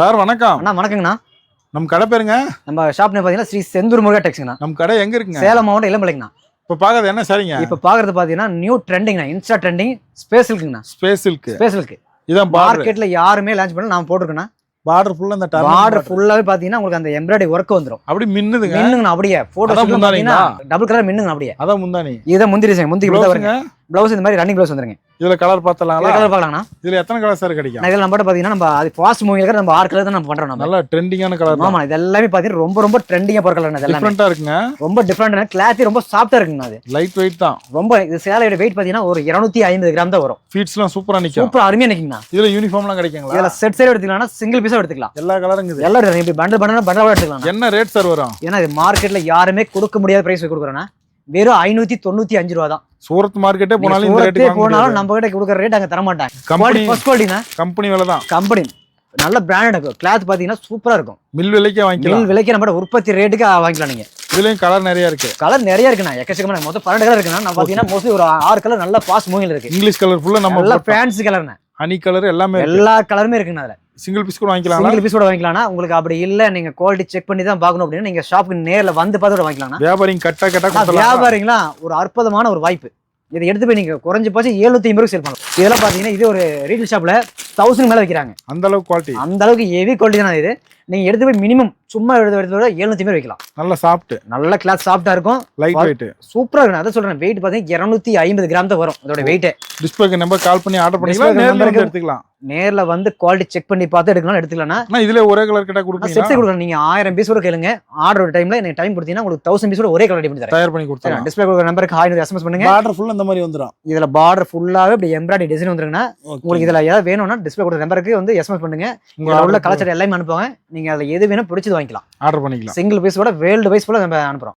Sir வணக்கம். அண்ணா வணக்கங்கண்ணா. நம்ம கடை பேருங்க? நம்ம ஷாப் நேம் பார்த்தீங்கன்னா ஸ்ரீ செந்தூர் முருகா டெக்ஸ்ங்கண்ணா. நம்ம கடை எங்க இருக்குங்க? சேலம் மாவட்டம் இளம்பிள்ளைங்கண்ணா. இப்போ பார்க்கறது என்ன சரிங்க? இப்போ பார்க்கறது பார்த்தீங்கன்னா நியூ ட்ரெண்டிங்ண்ணா, இன்ஸ்டா ட்ரெண்டிங் ஸ்பேஸ் சில்க்குங்கண்ணா. ஸ்பேஸ் சில்க் இதான் மார்க்கெட்ல யாருமே லான்ச் பண்ணல, நான் போட்டிருக்கேண்ணா. பார்டர் ஃபுல்லா அந்த பார்டர் ஃபுல்லாவே பாத்தீங்கன்னா உங்களுக்கு அந்த எம்ப்ராய்டரி ஒர்க் வந்துரும். அப்படி மின்னுதுங்க. மின்னுங்கண்ணா அப்படியே போட்டோ பாத்தீங்கன்னா டபுள் கலர் மின்னுங்கண்ணா அப்படியே. அதான் முந்தானி. இத முந்திரி வருங்க. ப்ளவுஸ் இந்த மாதிரி ரன்னிங் ப்ளவுஸ் வந்துருங்க. இதுல கலர் பார்த்தலாம். கலர் பார்க்கலாம்ண்ணா. இதுல எத்தனை கலர் சார் கிடைக்கும்? இதுல நம்ம பாத்தீங்கன்னா நம்ம அது ஃபாஸ்ட் மூவிங் இருக்கிற நம்ம 6 கலர் தான் நம்ம பண்றோம். நல்ல ட்ரெண்டிங்கான கலர். ஆமா, இது எல்லாமே பாத்தீங்கன்னா ரொம்ப ரொம்ப ட்ரெண்டிங்கா போற கலர். இதெல்லாம் டிஃபரண்டா இருக்குங்க. ரொம்ப டிஃபரண்டா, கிளாத் ரொம்ப சாஃப்ட்டா இருக்குங்க. அது லைட் வெயிட் தான். ரொம்ப இது சேலையோட வெயிட் பாத்தீங்கன்னா ஒரு 250 கிராம் தான் வரும். ஃபீட்ஸ்லாம் சூப்பரா நிக்கும். சூப்பரா அருமையா நிக்குங்கண்ணா. இதுல யூனிஃபார்ம்லாம் கிடைக்குங்களா? இதுல செட் சைடு எடுத்துக்கலாம், சிங்கிள் பீஸா எடுத்துக்கலாம். எல்லா கலரும் இருக்குது. எல்லா இப்படி பண்டல் பண்டலா எடுத்துக்கலாம். என்ன ரேட் சார் வரும்? ஏன்னா இது மார்க்கெட்ல யாருமே கொடுக்க முடியாத பிரைஸ் கொடுக்குறேன்னா வெறும் 595 ரூபா தான். சூரத் மார்க்கெட்டே போனாலும் இந்த ரேட் போனாலும் நம்ம கிட்ட கொடுக்குற ரேட் அங்க தர மாட்டாங்க. கம்பெனி ஃபர்ஸ்ட் குவாலிட்டினா கம்பெனி விலை தான். கம்பெனி நல்ல பிராண்டட் கிளாத் பாத்தீங்கன்னா சூப்பரா இருக்கும். மில் விலைக்கே வாங்கிக்கலாம். மில் விலைக்கு நம்ம உற்பத்தி ரேட்டுக்கு வாங்கிக்கலாம். நீங்க இதுலயும் கலர் நிறைய இருக்கு. கலர் நிறைய இருக்குண்ணா, எக்கச்சக்கமான. மொத்தம் 12 கலர் இருக்குண்ணா. நான் பாத்தீங்கன்னா மோஸ்ட்லி ஒரு 6 கலர் நல்ல பாஸ் மூவிங்ல இருக்கு. இங்கிலீஷ் கலர் ஃபுல்லா நம்ம நல்ல ஃபேன்சி கலர்ண்ணா. ஹனி கலர் எல்லாமே எல்லா கலருமே இருக்குண்ணா. அதுல சிங்கிள் பீஸ் கூட வாங்கிக்கலாம். சிங்கிள் பீஸ் கூட வாங்கிக்கலாம்னா. உங்களுக்கு அப்படி இல்ல, நீங்க குவாலிட்டி செக் பண்ணி தான் பார்க்கணும் அப்படின்னா நீங்க ஷாப்புக்கு நேர்ல வந்து பார்த்து கூட வாங்கிக்கலாம். வியாபாரிங்க கட்டா வியாபாரிங்களா ஒரு அற்புதமான ஒரு வாய்ப்பு. இதை எடுத்து போய் நீங்க குறைஞ்ச பட்சம் 750 ரூபாய்க்கு சேல் பண்ணலாம். இதெல்லாம் பாத்தீங்கன்னா இது ஒரு ரீட்டைல் ஷாப்ல 1000 மேல வைக்கிறாங்க. அந்த அளவுக்கு குவாலிட்டி, அந்த அளவுக்கு ஹெவி குவாலிட்டி தான் இது. நீங்க எடுத்து போய் மினிமம் சும்மா எடுத்து 750 வைக்கலாம். நல்ல சாஃப்ட், நல்ல கிளாத் சாஃப்ட்டா இருக்கும், லைட் வெயிட், சூப்பரா இருக்கும். அதான் சொல்றேன், வெயிட் பாத்தீங்கன்னா 250 கிராம் தான் வரும் அதோட வெயிட். டிஸ்பிளேக்கு நம்பர் கால் பண்ணி ஆர்டர் பண்ணிக்கலாம். நேர்ல வந்து எடுத்துக்கலாம். நேர்ல வந்து குவாலிட்டி செக் பண்ணி பார்த்து எடுத்துக்கலாம். இதுல ஒரே கலர் கிட்ட கொடுப்பீங்க. செட் கொடுக்கலாம். நீங்க 1000 பீஸ் கூட கேளுங்க. ஆர்டர் டைம்ல நீங்க டைம் கொடுத்தீங்கன்னா உங்களுக்கு 1000 பீஸ் கூட ஒரே கலர் ரெடி பண்ணி தயார் பண்ணி கொடுத்துறேன். டிஸ்பிளே கொடுக்குற நம்பருக்கு ஹாய் எஸ்எம்எஸ் பண்ணுங்க. பார்டர் ஃபுல்லா இந்த மாதிரி வந்துரும். இதுல பார்டர் ஃபுல்லாவே இப்படி எம்ப்ராய்டரி டிசைன் வந்துருங்கன்னா உங்களுக்கு இதுல ஏதாவது வேணும்னா டிஸ்பிளே கொடுக்குற நம்பருக்கு வந்து எஸ்எம்எஸ் பண்ணுங்க. உங்க உள்ள கலர் எல்லாமே அனுப்புவாங்க. நீங்க அதுல எது வேணும் பிடிச்சது வாங்கிக்கலாம், ஆர்டர் பண்ணிக்கலாம். சிங்கிள் பீஸ் கூட வேர்ல்டு வைஸ் கூட நம்ம அனுப்புறோம்.